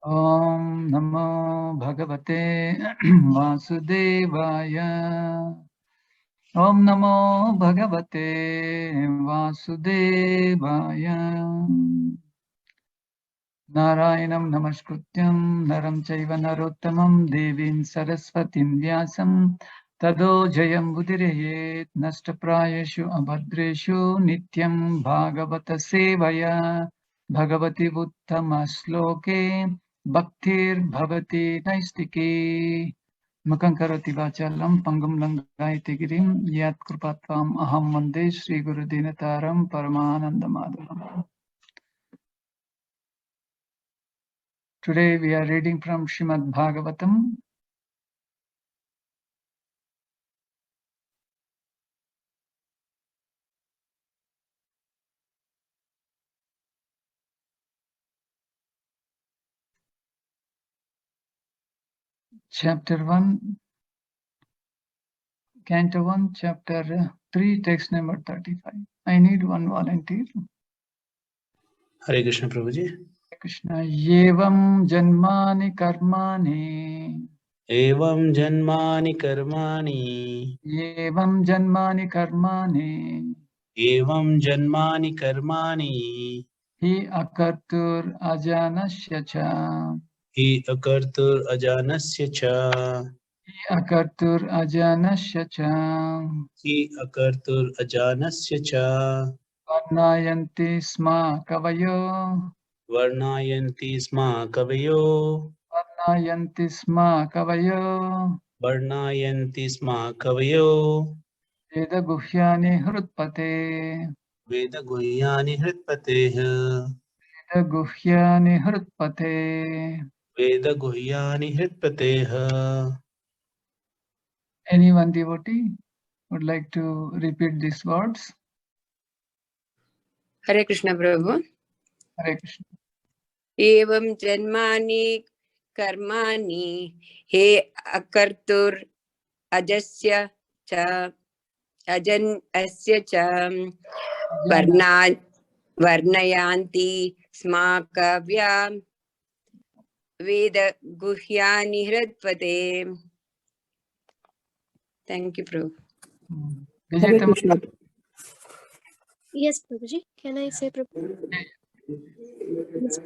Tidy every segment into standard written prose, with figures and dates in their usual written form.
Om Namo Bhagavate Vasudevaya. Om Namo Bhagavate Vasudevaya. Narayanam Namaskrutyam Naram Chaiva Narottamam Devim Saraswatim Vyasam Tado Jayam Budirayet Nashtaprayeshu Abhadreshu Nityam Bhagavata Sevaya Bhagavati Uttama Shloke Bhaktir Bhavati Naistike Mukhaṁ karoti vachalam pangum langaiti girim yat krupatvam aham vande Shri Guru Dinataram Paramananda Madhavam. Today we are reading from Srimad Bhagavatam, chapter 1, canto 1, chapter 3, text number 35. I need one volunteer. Hare Krishna Prabhuji. Krishna yevam janmani karmani. Evam janmani karmani. Yevam janmani karmani. Evam janmani karmani. Hi akartur ajanasya cha. Hi akartur ajanasya cha. Hi akartur ajanasya cha. Hi akartur ajanasya cha. Varnayanti sma kavayo. Varnayanti sma kavayo. Varnayanti sma kavayo. Varnayanti sma kavayo. Veda guhyani hrutpate. Veda guhyani hritpateh. Veda guhyani hrutpate. Veda guhyani hritpateh. Anyone devotee would like to repeat these words? Hare Krishna Prabhu. Hare Krishna. Evam janmani karmani he akartur ajasya cha ajan asya cha varnayanti smakavya veda guhyani hridpate. Thank you, Prabhu. Vijay Tam- Yes, Prabhuji. Can I say Prabhu? Yes,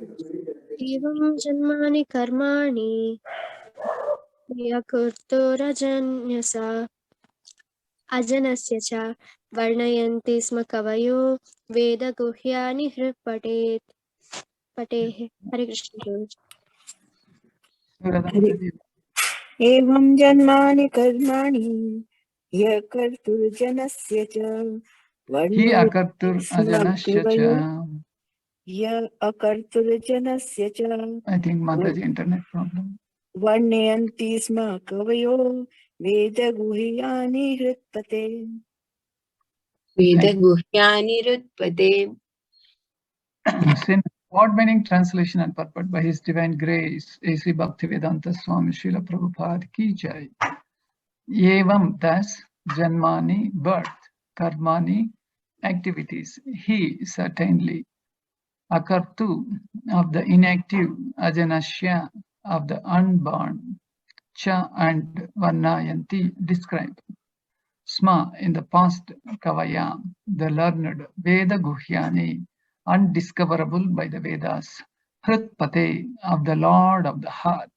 Evam janmani karmani yakurturajanyasa ajanasya cha varnayanti sma kavayo veda guhyani hripatet patehe. Hare Krishna Prabhuji. एवं जन्मानि कर्माणि ह्य कर्तुर्जनस्य च Hi akartur ajanasya cha. ह्य अकर्तुर्जनस्य च I think Mataji internet problem. वर्णयन्ति स्म कवयो वेदगुह्यानि हृत्पते. Veda guhyani hridpate. Sin, what meaning, translation and purport by His Divine Grace, A.C. Bhaktivedanta Swami Srila Prabhupada Ki Jai. Evam, thus, Janmani, birth, Karmani, activities, He, certainly, Akartu, of the inactive, Ajanasya, of the unborn, Cha and Varnayanti, describe. Sma, in the past, Kavaya, the learned, Veda Guhyani, undiscoverable by the Vedas, Hritpate, of the Lord of the heart.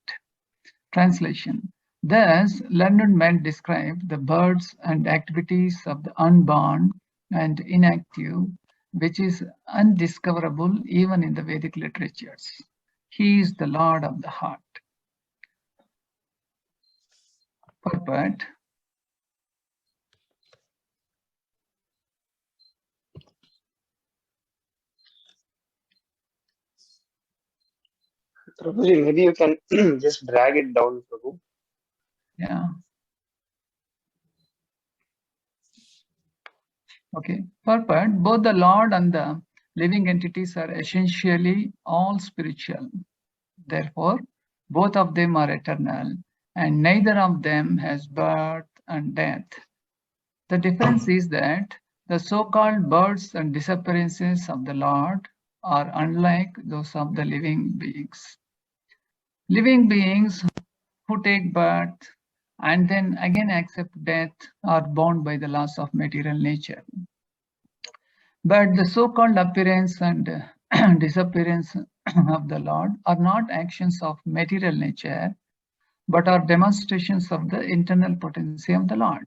Translation. Thus, learned men describe the births and activities of the unborn and inactive, which is undiscoverable even in the Vedic literatures. He is the Lord of the heart. Purport. Prabhuji, maybe you can just drag it down, Prabhu. Yeah. Okay. Purport. Both the Lord and the living entities are essentially all spiritual. Therefore, both of them are eternal, and neither of them has birth and death. The difference is that the so-called births and disappearances of the Lord are unlike those of the living beings. Living beings who take birth and then again accept death are bound by the laws of material nature. But the so-called appearance and disappearance of the Lord are not actions of material nature, but are demonstrations of the internal potency of the Lord.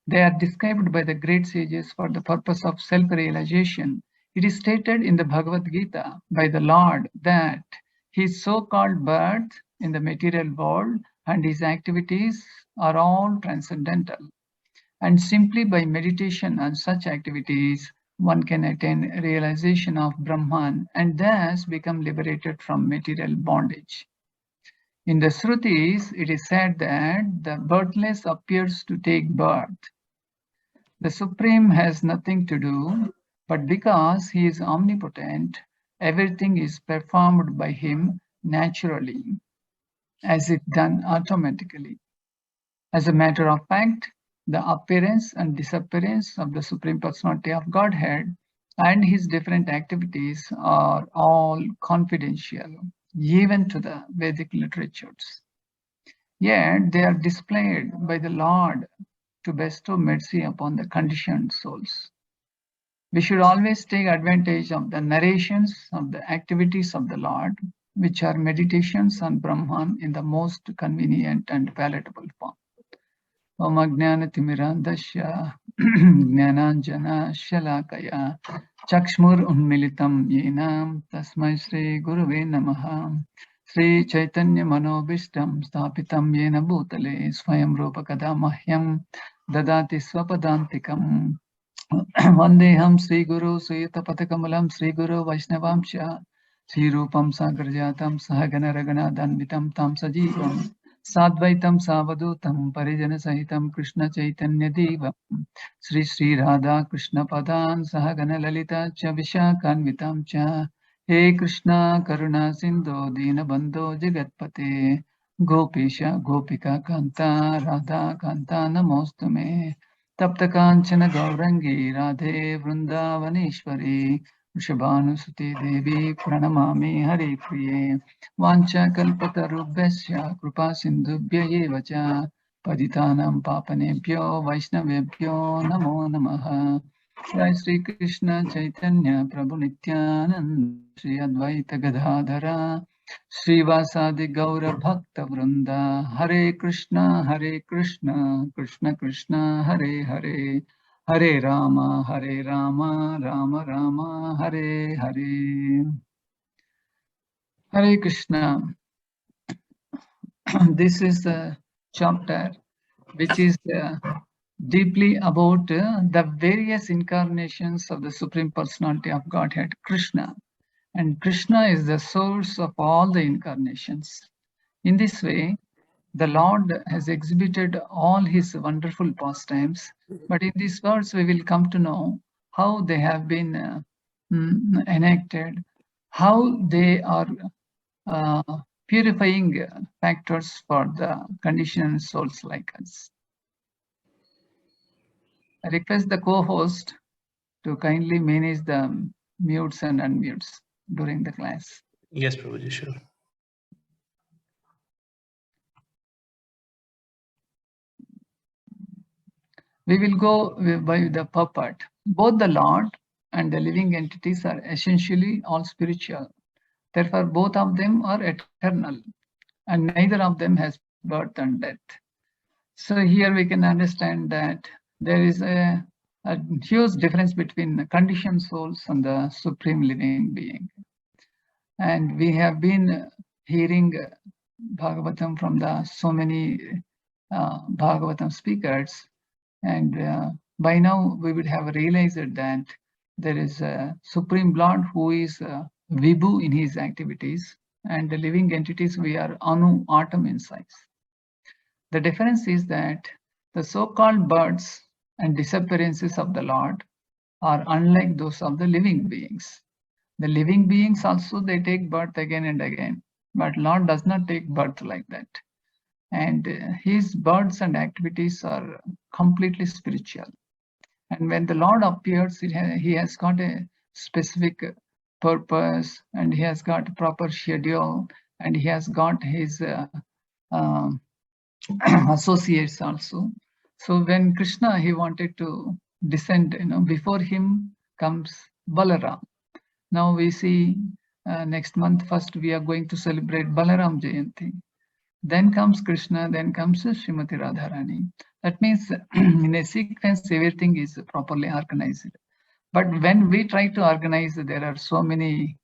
They are described by the great sages for the purpose of self-realization. It is stated in the Bhagavad Gita by the Lord that his so-called birth in the material world and his activities are all transcendental. And simply by meditation on such activities, one can attain realization of Brahman and thus become liberated from material bondage. In the Srutis, it is said that the birthless appears to take birth. The Supreme has nothing to do, but because he is omnipotent, everything is performed by him naturally, as if done automatically. As a matter of fact, the appearance and disappearance of the Supreme Personality of Godhead and his different activities are all confidential, even to the Vedic literatures. Yet they are displayed by the Lord to bestow mercy upon the conditioned souls. We should always take advantage of the narrations of the activities of the Lord, which are meditations on Brahman in the most convenient and palatable form. Om Ajnanatimirandasya Jnananjana Shalakaya Chakshmur Unmilitam Yenam Tasmai Shri Guruve Namaha Sri Chaitanya Manobishtam Sthapitam Yena Bhutale Swayam Rupa Kadamahyam Dadati Swapadantikam Vandeham Sri Guru Suyata Patakamalam Sri Guru Vaishnavamsha Sri Rupam Sagarjatam Sahagana Ragana Danvitam Tam Sajivam Sadvaitam Savadutam Parijana Sahitam Krishna Chaitanya Devam Sri Sri Radha Krishna Padan Sahagana Lalita Cha Vishakanvitam Cha He Krishna Karuna Sindhu Dina Bandho Jagatpate Gopisha Gopika Kanta Radha Kanta Namostume Tapta Kanchana Gaurangi Radhe Vrindavaneshwari Vrishabhanusuti Devi Pranamami Hari Priye Vancha Kalpatarubhyasya Kripa Sindhubhya Eva Cha Paditanam Papanebhyo Vaishnavebhyo Namo Namaha Jai Sri Krishna Chaitanya Prabhu Nityananda Sri Advaita Gadadhara Srivasadi Gaura Bhakta Vrinda Hare Krishna Krishna Krishna Hare Hare Hare Rama Rama Rama Hare Hare Hare Krishna. This is the chapter which is deeply about the various incarnations of the Supreme Personality of Godhead, Krishna. And Krishna is the source of all the incarnations. In this way, the Lord has exhibited all his wonderful pastimes, but in these words we will come to know how they have been enacted, how they are purifying factors for the conditioned souls like us. I request the co-host to kindly manage the mutes and unmutes during the class. Yes, Prabhuji, sure. We will go by the purport. Both the Lord and the living entities are essentially all spiritual. Therefore, both of them are eternal, and neither of them has birth and death. So here we can understand that there is a huge difference between the conditioned souls and the supreme living being. And we have been hearing Bhagavatam from the so many Bhagavatam speakers, and by now we would have realized that there is a Supreme Lord who is Vibhu in his activities, and the living entities we are Anu, atom in size. The difference is that the so-called births and disappearances of the Lord are unlike those of the living beings. The living beings also, they take birth again and again, but Lord does not take birth like that. And his births and activities are completely spiritual. And when the Lord appears, he has got a specific purpose and he has got a proper schedule. and he has got his um, associates also. So when Krishna, he wanted to descend, before him comes Balaram. Now we see next month, first we are going to celebrate Balaram Jayanti. Then comes Krishna, then comes Srimati Radharani. That means in a sequence, everything is properly organized. But when we try to organize, there are so many,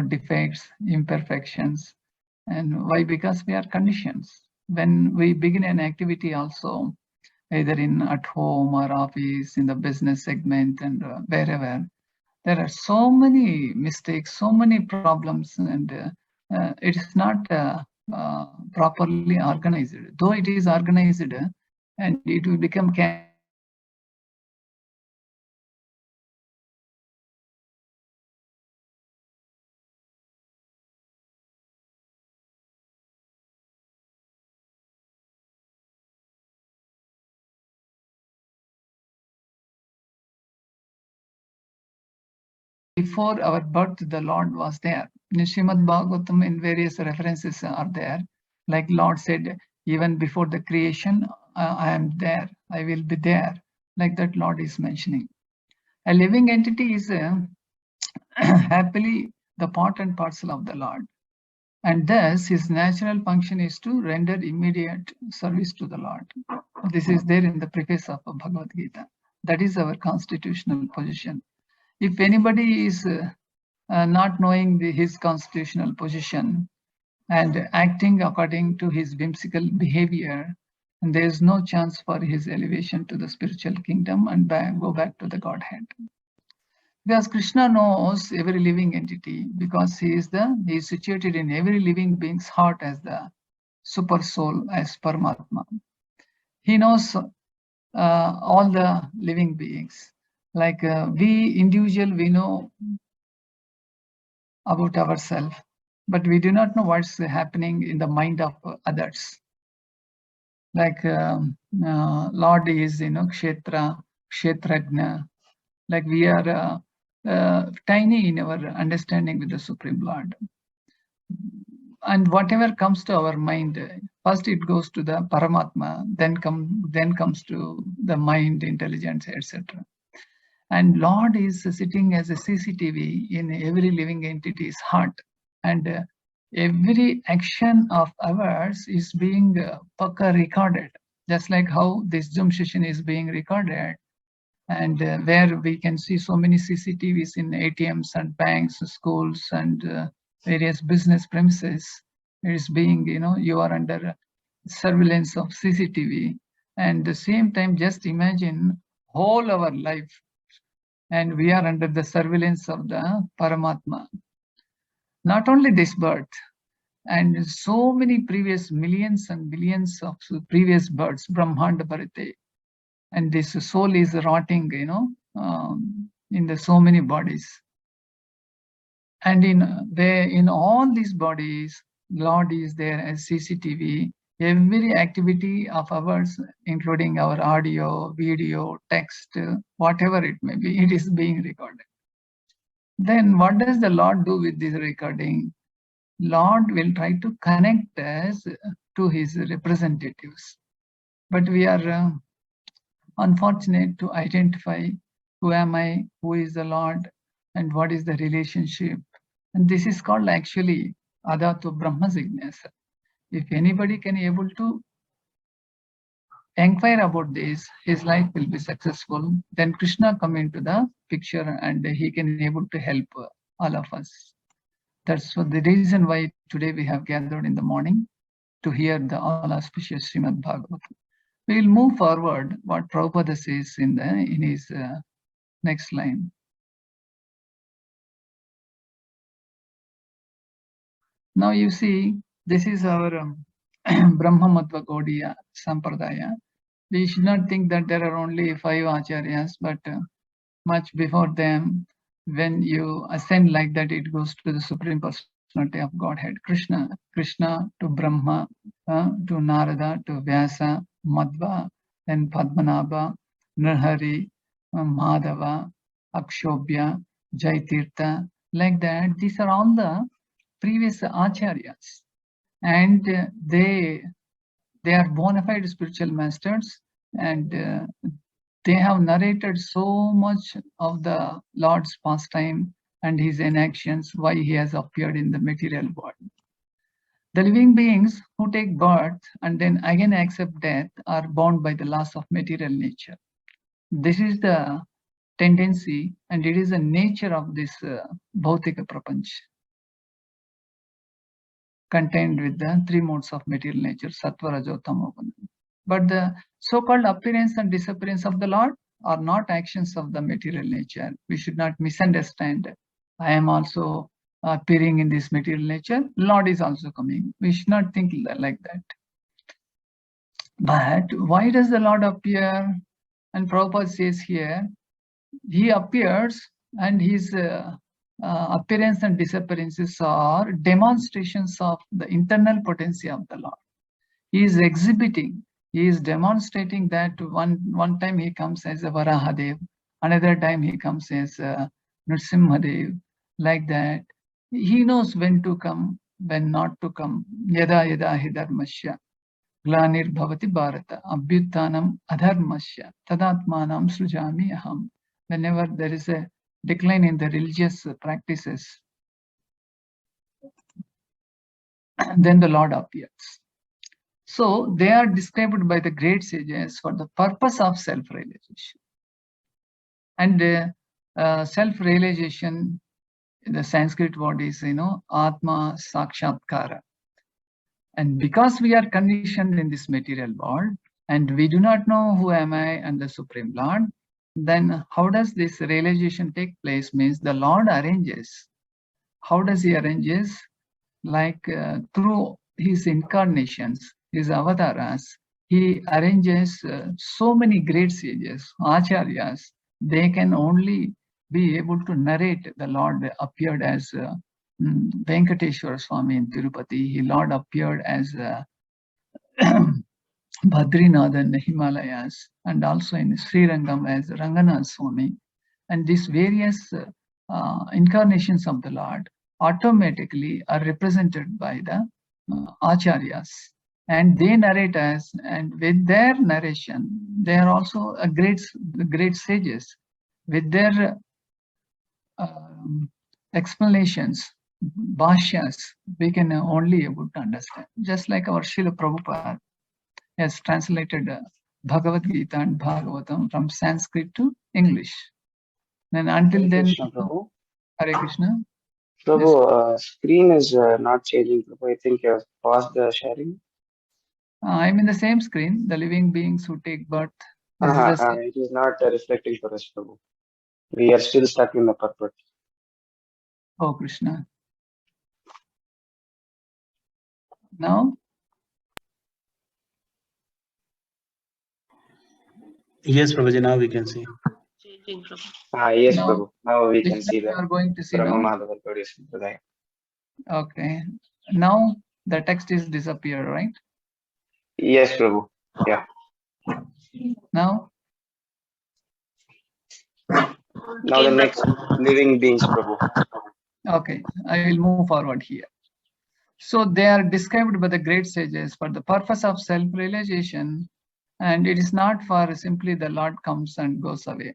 defects, imperfections. And why? Because we are conditioned. When we begin an activity also, either at home or office, in the business segment and wherever, there are so many mistakes, so many problems, and it is not properly organized. Though it is organized, and it will become before our birth, the Lord was there. In Srimad Bhagavatam, in various references are there. Like Lord said, even before the creation, I am there, I will be there. Like that Lord is mentioning. A living entity is happily the part and parcel of the Lord. And thus his natural function is to render immediate service to the Lord. This is there in the preface of Bhagavad Gita. That is our constitutional position. If anybody is not knowing his constitutional position and acting according to his whimsical behavior, and there is no chance for his elevation to the spiritual kingdom and go back to the Godhead. Because Krishna knows every living entity, because he is situated in every living being's heart as the super soul, as Paramatma. He knows all the living beings. Like we individual, we know about ourselves, but we do not know what's happening in the mind of others. Like Lord is, Kshetra, Kshetrajna. Like we are tiny in our understanding with the Supreme Lord. And whatever comes to our mind, first it goes to the Paramatma, then comes to the mind, intelligence, etc. And Lord is sitting as a CCTV in every living entity's heart. And every action of ours is being recorded, just like how this Zoom session is being recorded. And where we can see so many CCTVs in ATMs and banks, schools, and various business premises. It is being, you are under surveillance of CCTV. And at the same time, just imagine whole our life, and we are under the surveillance of the Paramatma. Not only this birth, and so many previous millions and billions of previous births, Brahmanda Bharate, and this soul is rotting, in the so many bodies. And in all these bodies, Lord is there as CCTV. Every activity of ours, including our audio, video, text, whatever it may be, it is being recorded. Then what does the Lord do with this recording? Lord will try to connect us to his representatives. But we are unfortunate to identify who am I, who is the Lord, and what is the relationship. And this is called actually Adatu Brahma Jignasa. If anybody can able to inquire about this, his life will be successful. Then Krishna come into the picture and he can able to help all of us. That's the reason why today we have gathered in the morning to hear the all auspicious Srimad Bhagavatam. We will move forward what Prabhupada says in his next line. Now you see, this is our Brahma Madhva Gaudiya Sampradaya. We should not think that there are only 5 acharyas, but much before them, when you ascend like that, it goes to the Supreme Personality of Godhead, Krishna. Krishna to Brahma, to Narada, to Vyasa, Madhva, then Padmanabha, Nrhari, Madhava, Akshobhya, Jaitirtha, like that. These are all the previous acharyas. and they are bona fide spiritual masters, and they have narrated so much of the Lord's pastime and his inactions, why he has appeared in the material world. The living beings who take birth and then again accept death are bound by the laws of material nature. This is the tendency, and it is the nature of this Bhautika Prapanch, contained with the three modes of material nature, Sattva, Rajo, Tamo. But the so-called appearance and disappearance of the Lord are not actions of the material nature. We should not misunderstand. I am also appearing in this material nature. Lord is also coming. We should not think like that. But why does the Lord appear? And Prabhupada says here, he appears, and his appearance and disappearances are demonstrations of the internal potency of the Lord. He is exhibiting, he is demonstrating that one time he comes as a Varahadev, another time he comes as a Nrsimhadev, like that. He knows when to come, when not to come. Yada yada hi dharmasya glanir bhavati bharata abhyuttanam adharmasya tadatmanam srujami aham. Whenever there is a decline in the religious practices, then the Lord appears. So they are described by the great sages for the purpose of self-realization. And self-realization, the Sanskrit word is, Atma Sakshatkara. And because we are conditioned in this material world, and we do not know who am I and the Supreme Lord, then how does this realization take place? Means the Lord arranges. How does he arranges? Like through his incarnations, his avataras, he arranges so many great sages, acharyas. They can only be able to narrate. The Lord appeared as Venkateshwara Swami in Tirupati. Lord appeared as Badrinath in the Himalayas, and also in Srirangam as Ranganath Swami. And these various incarnations of the Lord automatically are represented by the acharyas, and they narrate us, and with their narration, they are also a great sages. With their explanations, bhashyas, we can only able to understand. Just like our Srila Prabhupada has translated Bhagavad Gita and Bhagavatam from Sanskrit to English. Then until Hare then, Krishna, Prabhu. Hare Krishna. Prabhu, screen is not changing. Prabhu, I think you have paused the sharing. I'm in the same screen. The living beings who take birth. This is the same. It is not reflecting for us, Prabhu. We are still stuck in the purport. Oh, Krishna. Now? Yes, Prabhuji, now we can see. Yes, Now, Prabhu. Now we can which see one you that. are going to see Brahma now? Madhava produced today. Okay. Now the text is disappeared, right? Yes, Prabhu. Yeah. Now? Now the next living beings, Prabhu. Okay, I will move forward here. So they are described by the great sages for the purpose of self-realization, and it is not for simply the Lord comes and goes away,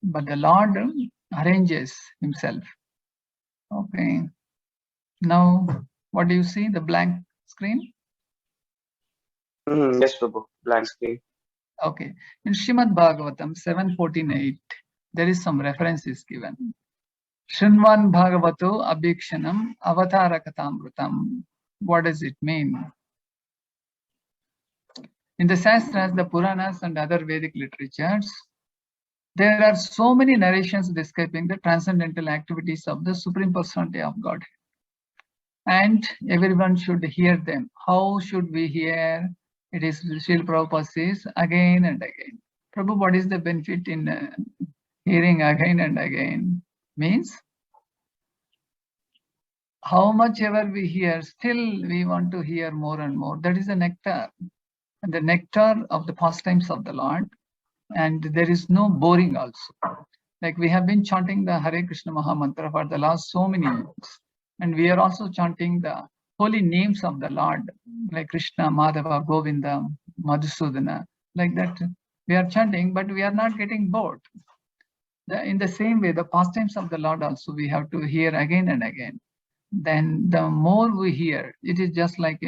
but the Lord arranges himself. Okay. Now, what do you see? The blank screen? Yes, Prabhu. Blank screen. Okay. In Srimad Bhagavatam 7:14-8, there is some references given. Srinvan Bhagavato Abhikshanam Avatarakatamrutam. What does it mean? In the Shastras, the Puranas, and other Vedic literatures, there are so many narrations describing the transcendental activities of the Supreme Personality of Godhead. And everyone should hear them. How should we hear? It is Srila Prabhupada says again and again. Prabhu, what is the benefit in hearing again and again? Means how much ever we hear, still we want to hear more and more. That is the nectar. And the nectar of the pastimes of the Lord. And there is no boring also. Like we have been chanting the Hare Krishna Maha Mantra for the last so many years. And we are also chanting the holy names of the Lord, like Krishna, Madhava, Govinda, Madhusudana, like that we are chanting, but we are not getting bored. In the same way, the pastimes of the Lord also we have to hear again and again. Then the more we hear, it is just like,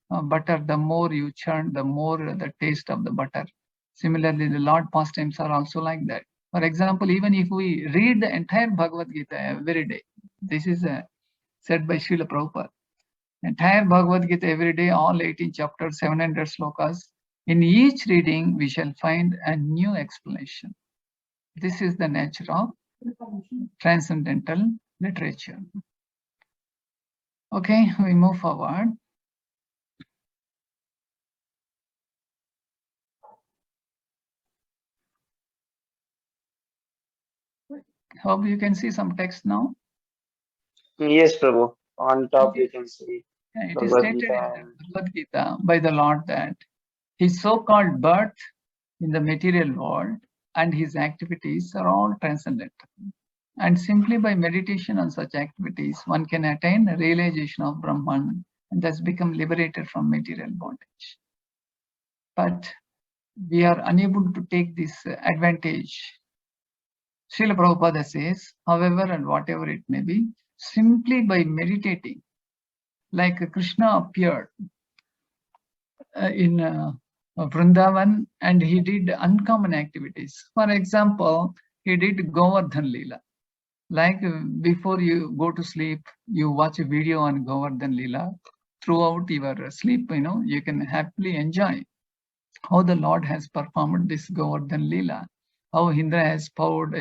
butter, the more you churn, the more the taste of the butter. Similarly, the Lord pastimes are also like that. For example, even if we read the entire Bhagavad Gita every day, this is said by Srila Prabhupada, entire Bhagavad Gita every day, all 18 chapters, 700 slokas. In each reading, we shall find a new explanation. This is the nature of transcendental literature. Okay, we move forward. Hope you can see some text now. Yes, Prabhu. On top we can see It is Bhagavad stated Gita in and the Bhagavad Gita by the Lord that his so-called birth in the material world and his activities are all transcendental. And simply by meditation on such activities, one can attain a realization of Brahman and thus become liberated from material bondage. But we are unable to take this advantage. Srila Prabhupada says, however and whatever it may be, simply by meditating, like Krishna appeared in Vrindavan and he did uncommon activities. For example, he did Govardhan Leela. Like before you go to sleep, you watch a video on Govardhan Leela. Throughout your sleep, you can happily enjoy how the Lord has performed this Govardhan Leela, how Indra has poured,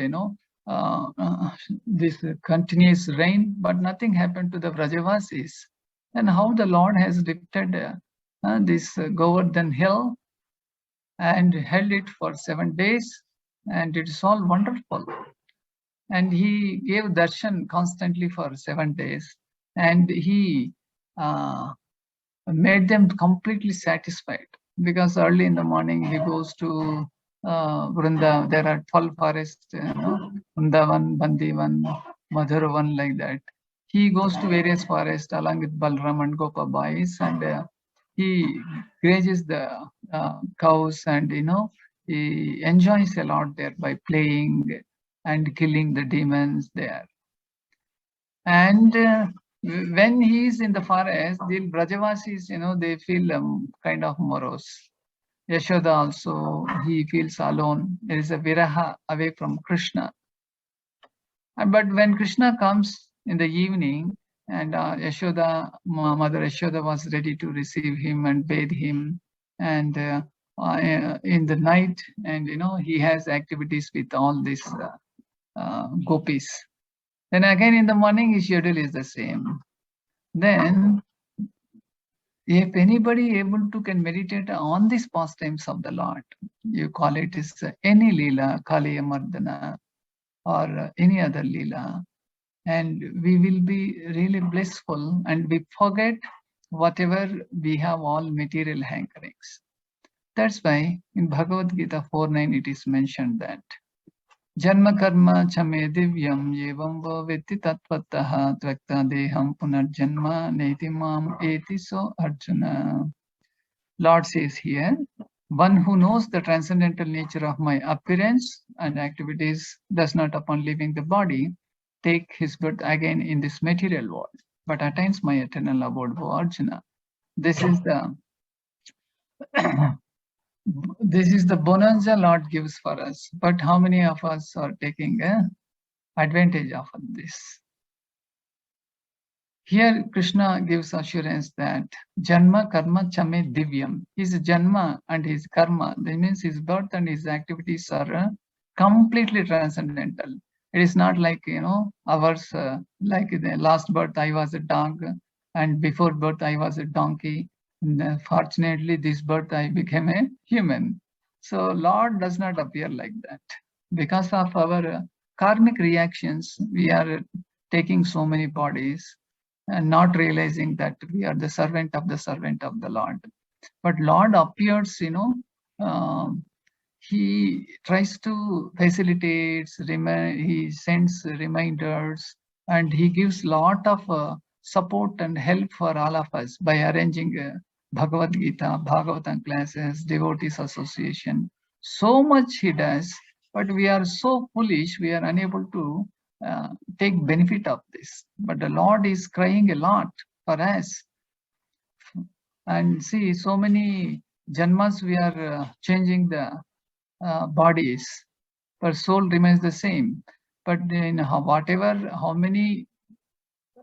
this continuous rain, but nothing happened to the Vrajavasis, and how the Lord has lifted this Govardhan hill and held it for 7 days, and it's all wonderful. And he gave darshan constantly for 7 days, and he made them completely satisfied, because early in the morning he goes to Vrinda. There are 12 forests, Vrindavan, Bandivan, Madhuravan, like that. He goes to various forests along with Balram and Gopabais, and he grazes the cows, and he enjoys a lot there by playing and killing the demons there. And when he is in the forest, the Brajavasis, they feel kind of morose. Yashoda also, he feels alone. There is a viraha away from Krishna. But when Krishna comes in the evening, and Yashoda, Mother Yashoda was ready to receive him and bathe him, and in the night, and he has activities with all these gopis. Then again in the morning, his schedule is the same. Then, if anybody able to can meditate on these pastimes of the Lord, you call it is any Leela, Kaliya Mardana, or any other Leela, and we will be really blissful, and we forget whatever we have all material hankerings. That's why in Bhagavad Gita 4.9 it is mentioned that Janma karma chame divyam yevam vetti tattvataha tvakta deham punarjanma neti mam eti so Arjuna. Lord says here, one who knows the transcendental nature of my appearance and activities does not, upon leaving the body, take his birth again in this material world, but attains my eternal abode, O Arjuna. This is the this is the bonanza Lord gives for us. But how many of us are taking advantage of this? Here Krishna gives assurance that Janma Karma Chame Divyam. His Janma and his Karma, that means his birth and his activities are completely transcendental. It is not like, ours, like the last birth I was a dog, and before birth I was a donkey. And, fortunately, this birth I became a human. So Lord does not appear like that. Because of our karmic reactions, we are taking so many bodies and not realizing that we are the servant of the Lord. But Lord appears, he tries to facilitate, he sends reminders, and he gives lot of support and help for all of us by arranging Bhagavad Gita, Bhagavatam classes, devotees association. So much he does, but we are so foolish, we are unable to take benefit of this. But the Lord is crying a lot for us. And see, so many janmas we are changing the bodies, but soul remains the same. But in how many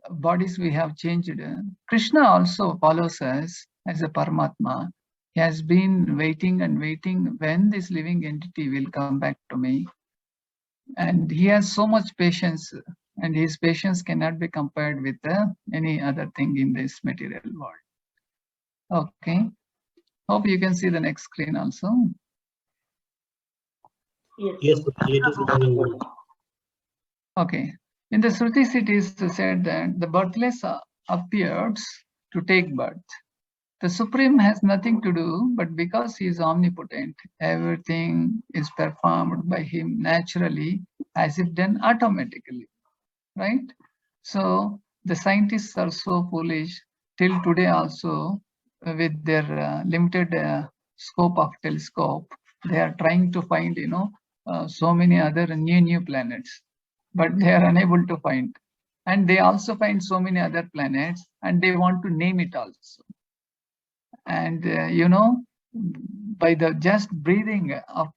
bodies we have changed, Krishna also follows us as a Paramatma. He has been waiting and waiting when this living entity will come back to me. And he has so much patience, and his patience cannot be compared with any other thing in this material world. Okay. Hope you can see the next screen also. Yes, it is moving. Okay. In the Shrutis, it is said that the birthless appears to take birth. The Supreme has nothing to do, but because he is omnipotent, everything is performed by him naturally, as if done automatically, right? So the scientists are so foolish till today also, with their limited scope of telescope, they are trying to find, so many other new planets, but they are unable to find. And they also find so many other planets, and they want to name it also. And by the just breathing of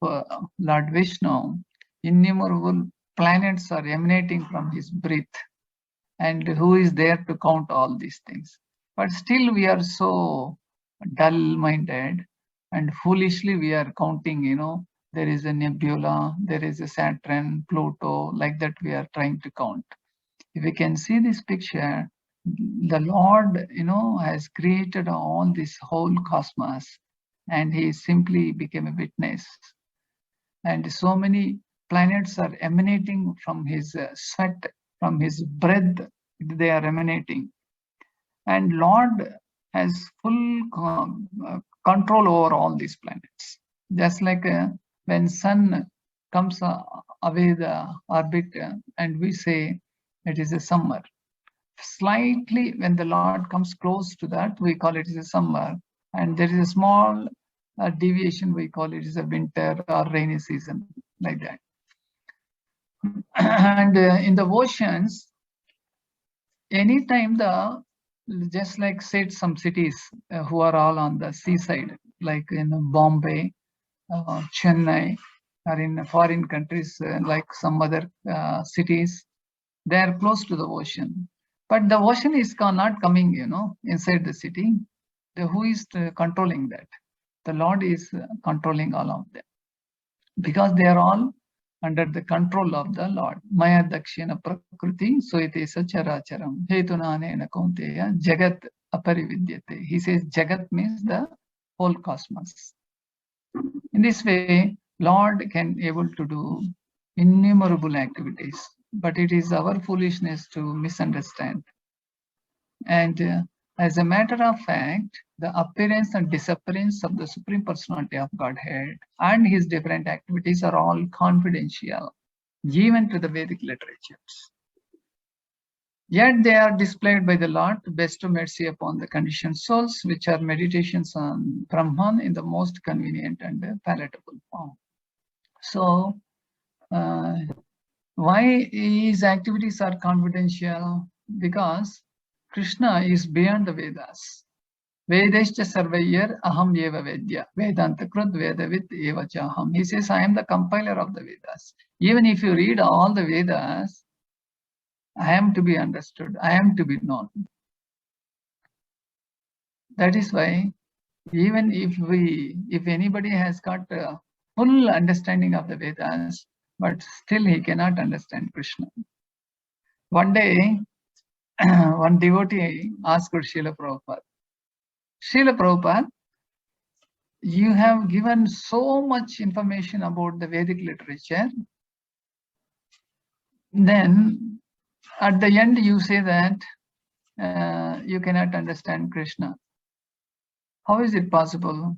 Lord Vishnu, innumerable planets are emanating from his breath. And who is there to count all these things? But still we are so dull-minded, and foolishly we are counting, there is a nebula, there is a Saturn, Pluto, like that we are trying to count. If we can see this picture, the Lord, has created all this whole cosmos, and he simply became a witness. And so many planets are emanating from his sweat, from his breath, they are emanating. And Lord has full control over all these planets. Just like when sun comes away the orbit, and we say it is a summer. Slightly, when the Lord comes close to that, we call it is a summer. And there is a small deviation, we call it is a winter or rainy season, like that. And in the oceans, anytime just like said some cities who are all on the seaside, like in Bombay, Chennai, or in foreign countries like some other cities, they are close to the ocean. But the ocean is not coming, inside the city. Who is controlling that? The Lord is controlling all of them, because they are all under the control of the Lord. Maya dakshina prakriti soite sacharacharam hetunanena kaunteya jagat aparividyate. He says jagat means the whole cosmos. In this way, Lord can able to do innumerable activities, but it is our foolishness to misunderstand. And as a matter of fact, the appearance and disappearance of the Supreme Personality of Godhead and his different activities are all confidential, given to the Vedic literatures. Yet they are displayed by the Lord to bestow mercy upon the conditioned souls, which are meditations on Brahman in the most convenient and palatable form. So, why his activities are confidential? Because Krishna is beyond the Vedas. Vedescha sarvayar aham eva vedya. Vedanta krut vedavit eva chaham. He says, I am the compiler of the Vedas. Even if you read all the Vedas, I am to be understood. I am to be known. That is why, even if anybody has got a full understanding of the Vedas, but still he cannot understand Krishna. One day, one devotee asked Srila Prabhupada, Srila Prabhupada, you have given so much information about the Vedic literature. Then at the end you say that you cannot understand Krishna. How is it possible?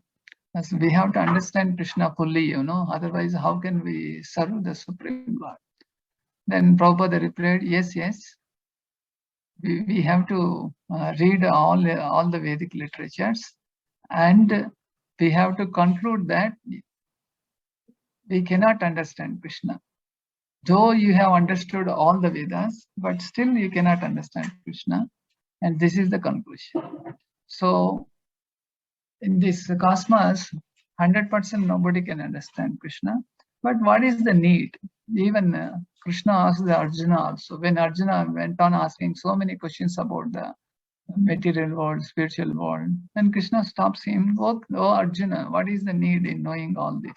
As we have to understand Krishna fully, otherwise how can we serve the Supreme Lord? Then Prabhupada replied, yes, we have to read all the Vedic literatures, and we have to conclude that we cannot understand Krishna. Though you have understood all the Vedas, but still you cannot understand Krishna. And this is the conclusion. So in this cosmos, 100% nobody can understand Krishna. But what is the need? Even Krishna asked the Arjuna also. When Arjuna went on asking so many questions about the material world, spiritual world, then Krishna stops him. Oh Arjuna, what is the need in knowing all this?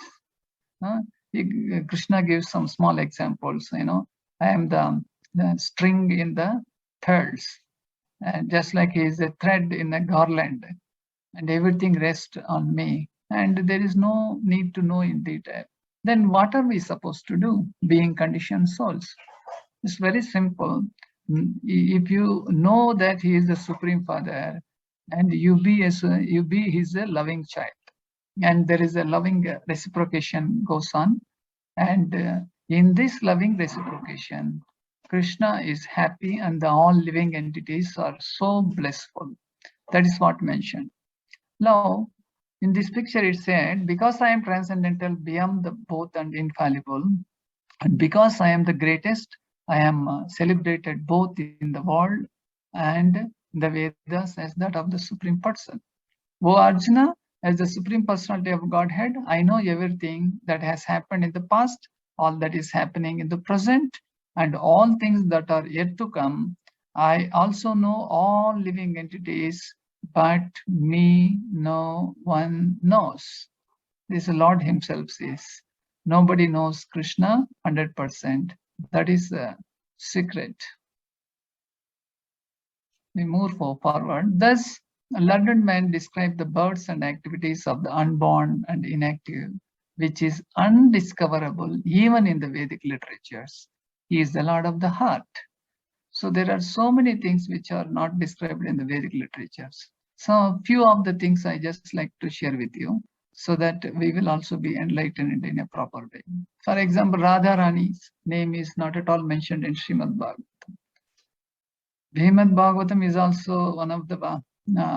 Krishna gives some small examples. I am the string in the pearls, and just like he is a thread in a garland, and everything rests on me, and there is no need to know in detail. Then what are we supposed to do, being conditioned souls? It's very simple. If you know that he is the Supreme Father, and you be his loving child, and there is a loving reciprocation goes on, and in this loving reciprocation, Krishna is happy, and all living entities are so blissful. That is what mentioned. Now, in this picture it said, because I am transcendental, beyond the both and infallible, and because I am the greatest, I am celebrated both in the world and the Vedas as that of the Supreme Person. O Arjuna, as the Supreme Personality of Godhead, I know everything that has happened in the past, all that is happening in the present, and all things that are yet to come. I also know all living entities, but me no one knows. This Lord himself says. Nobody knows Krishna 100%. That is the secret. We move forward. Thus, a learned man described the births and activities of the unborn and inactive, which is undiscoverable even in the Vedic literatures. He is the Lord of the heart. So there are so many things which are not described in the Vedic literatures. So a few of the things I just like to share with you, so that we will also be enlightened in a proper way. For example, Radha Rani's name is not at all mentioned in Srimad Bhagavatam. Srimad Bhagavatam is also one of the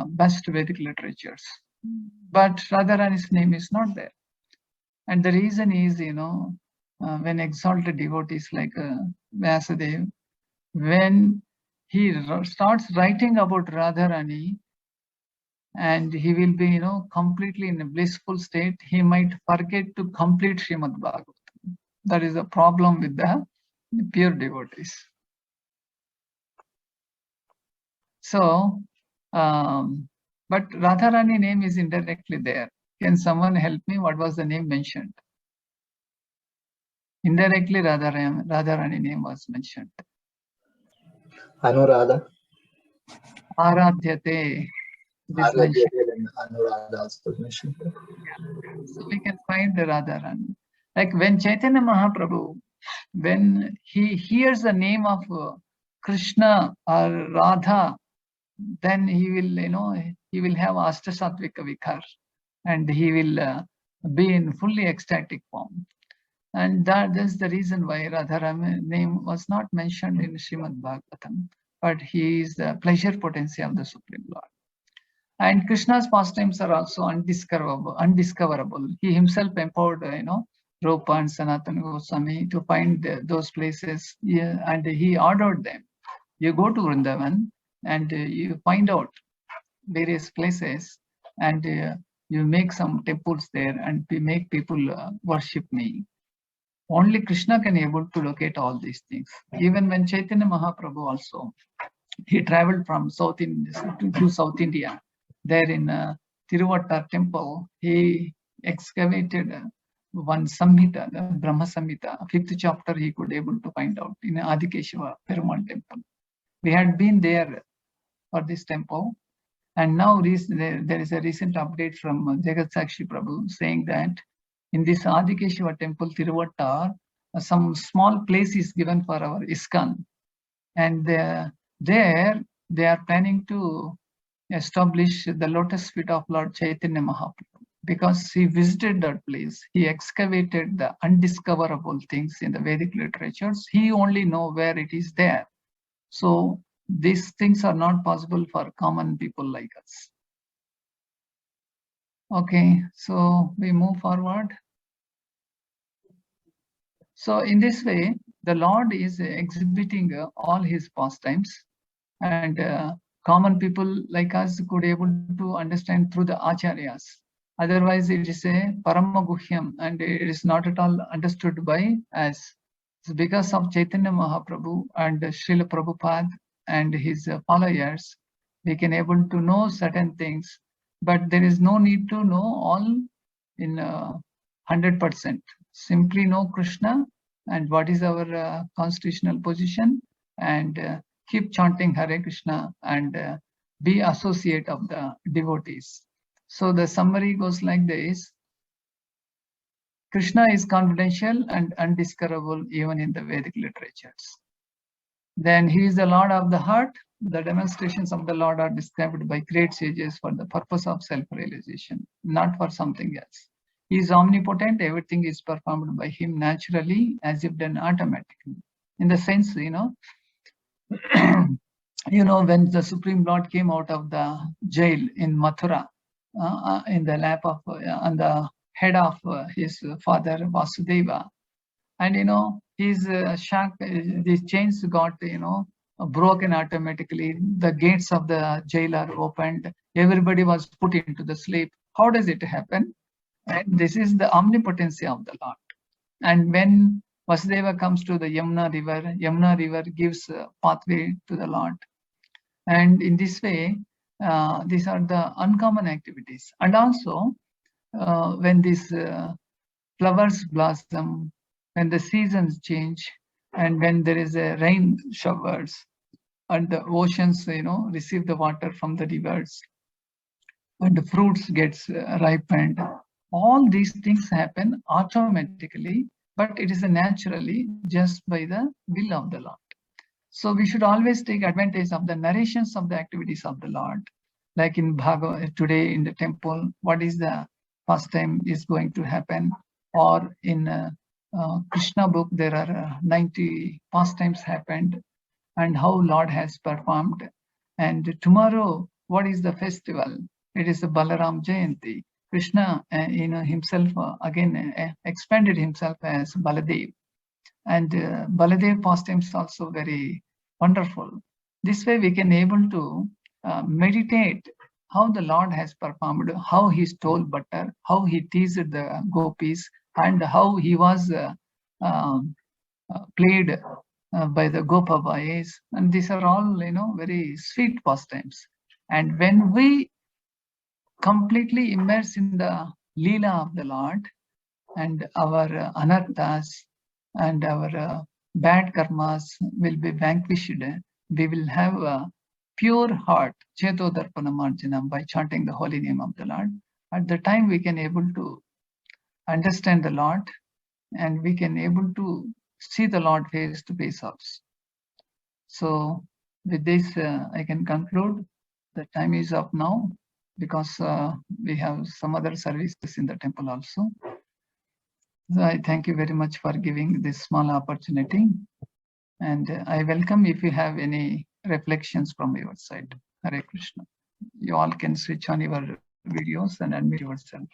best Vedic literatures, but Radha Rani's name is not there. And the reason is, when exalted devotees like Vyasadeva, when he starts writing about Radharani, and he will be, completely in a blissful state, he might forget to complete Srimad Bhagavatam. That is a problem with the pure devotees. So, but Radharani name is indirectly there. Can someone help me? What was the name mentioned? Indirectly, Radharani name was mentioned. Anuradha. Aradhyate. Anuradha was mentioned. So we can find the Radharani. Like when Chaitanya Mahaprabhu, when he hears the name of Krishna or Radha, then he will, he will have Ashtasattvika Vikar, and he will be in fully ecstatic form. And that is the reason why Radharani name was not mentioned in Srimad Bhagavatam, but he is the pleasure potency of the Supreme Lord. And Krishna's pastimes are also undiscoverable. He himself empowered, Rupa and Sanatana Goswami to find those places, and he ordered them. You go to Vrindavan and you find out various places, and you make some temples there, and make people worship me. Only Krishna can be able to locate all these things. Even when Chaitanya Mahaprabhu also, he traveled from South India to South India. There in Tiruvattar temple, he excavated one Samhita, the Brahma Samhita, 5th chapter he could able to find out in Adikeshava Perumal temple. We had been there for this temple, and now there is a recent update from Jagat Sakshi Prabhu saying that in this Adikeshava temple, Tiruvattar, some small place is given for our ISKCON, and there they are planning to establish the lotus feet of Lord Chaitanya Mahaprabhu, because he visited that place. He excavated the undiscoverable things in the Vedic literatures. He only know where it is there. So these things are not possible for common people like us. Okay, so we move forward. So in this way, the Lord is exhibiting all his pastimes, and common people like us could able to understand through the acharyas. Otherwise, it is a paramaguhyam, and it is not at all understood by us. It's because of Chaitanya Mahaprabhu and Srila Prabhupada and his followers, we can able to know certain things, but there is no need to know all in 100%. Simply know Krishna and what is our constitutional position, and keep chanting Hare Krishna and be associate of the devotees. So the summary goes like this. Krishna is confidential and undiscoverable even in the Vedic literatures. Then he is the Lord of the heart. The demonstrations of the Lord are described by great sages for the purpose of self-realization, not for something else. He is omnipotent. Everything is performed by him naturally, as if done automatically. In the sense, when the Supreme Lord came out of the jail in Mathura, in the lap of, on the head of his father Vasudeva, and his these chains got broken automatically. The gates of the jail are opened. Everybody was put into the sleep. How does it happen? And this is the omnipotency of the Lord. And when Vasudeva comes to the Yamuna river gives a pathway to the Lord. And in this way, these are the uncommon activities. And also, when these flowers blossom, when the seasons change, and when there is a rain showers, and the oceans, receive the water from the rivers, and the fruits gets ripened, all these things happen automatically, but it is naturally just by the will of the Lord. So we should always take advantage of the narrations of the activities of the Lord. Like in Bhagavad today in the temple, what is the pastime is going to happen? Or in Krishna book, there are 90 pastimes happened, and how Lord has performed. And tomorrow, what is the festival? It is the Balaram Jayanti. Krishna, himself again expanded himself as Baladev. And Baladev pastimes also very wonderful. This way we can able to meditate how the Lord has performed, how he stole butter, how he teased the gopis, and how he was played by the Gopa boys. And these are all, very sweet pastimes. And when we completely immerse in the Leela of the Lord, and our anarthas and our bad karmas will be vanquished, we will have a pure heart, Cheto Darpana Marjanam, by chanting the holy name of the Lord. At the time we can able to understand the Lord, and we can able to see the Lord face to face also. So with this, I can conclude. The time is up now, because we have some other services in the temple also. So I thank you very much for giving this small opportunity, and I welcome if you have any reflections from your side. Hare Krishna. You all can switch on your videos and unmute yourself.